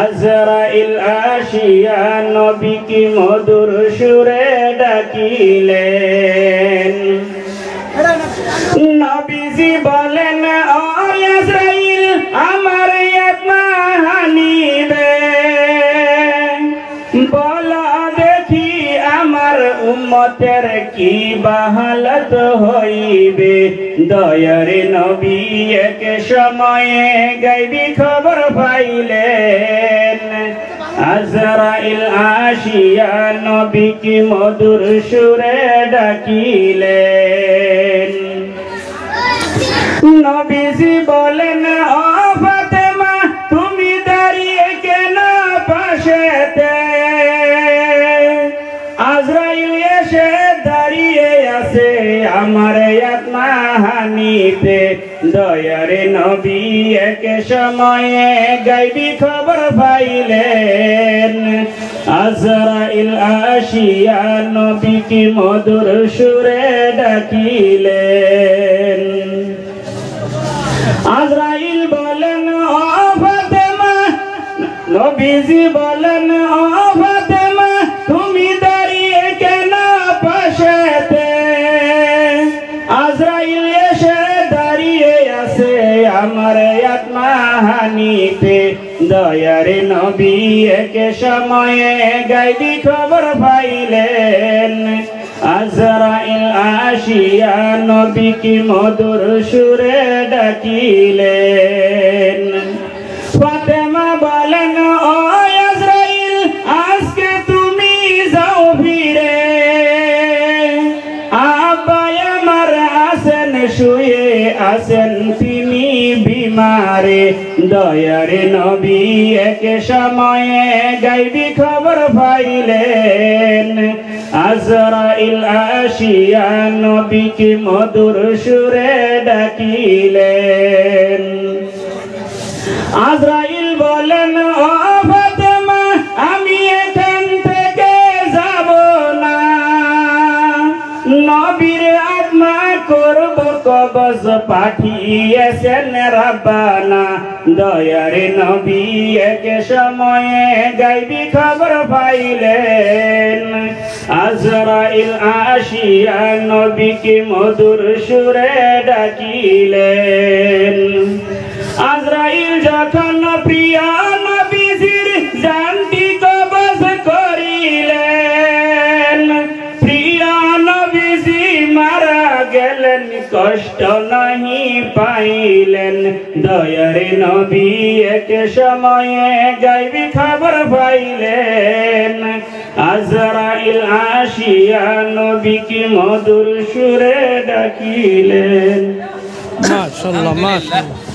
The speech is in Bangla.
আজরাইল আসিয়া নবীকে মধুর সুরে ডাকিলেন। নবীজি বলেন, ও আজরাইল আমার আত্মা হানিবে, বলো দেখি আমার উম্মতের কি বাহালত হইবে। দয়ার নবী এক সময়ে গাইবি খবর পাইলেন। আজরাইল আসিয়া নবীকে মধুর সুরে ডাকিলেন। নবীজি বলেন, ও ফাতেমা তুমি দাঁড়িয়ে কেন পাশেতে? আজরাইল এসে দাঁড়িয়ে আছে আমার আত্মা হানিতে। দয়ার নবী এক সময়ে গাইবি খবর পাইলেন। আজরাইল আসিয়া নবীকে মধুর সুরে ডাকিলেন। আজরাইল বলেন, ও ফাতেমা, নবীজি বলেন, ও ফাতেমা তুমি দাঁড়িয়ে কেন পাশেতে? আজরাইল এসে দাঁড়িয়ে আছে আমার আত্মা হানিতে। দয়ার নবী এক সময়ে গাইবি খবর পাইলেন। আজরাইল আসিয়া নবীকে মধুর সুরে ডাকিলেন। ফাতেমা বলেন, ও আজরাইল আজকে তুমি যাও ফিরে, আব্বা আমার আছেন শুয়ে আছেন তিনি বিমারে। দয়ার নবী এক সময়ে গাইবি খবর পাইলেন। আজরাইল আসিয়া নবীকে মধুর সুরে ডাকিলেন। আজরাইল বলেন, ও ফাতেমা আমি এখান থেকে যাব না, নবীর আত্মা করব কবজ পাঠিয়েছেন রাব্বানা। দয়ার নবী এক সময়ে গাইবি খবর পাইলেন। আজরাইল আসিয়া নবীকে মধুর সুরে ডাকিলেন। আজরাইল যখন প্রিয় নবীজির জানটি কবজ করিলেন, প্রিয় নবীজি মারা গেলেন কষ্ট নাহি পাইলেন। দয়ার নবী এক সময়ে গাইবি খবর পাইলেন। আজরাইল আসিয়া নবীকে মধুর সুরে ডাকিলেন। মাশাআল্লাহ, মাশাআল্লাহ।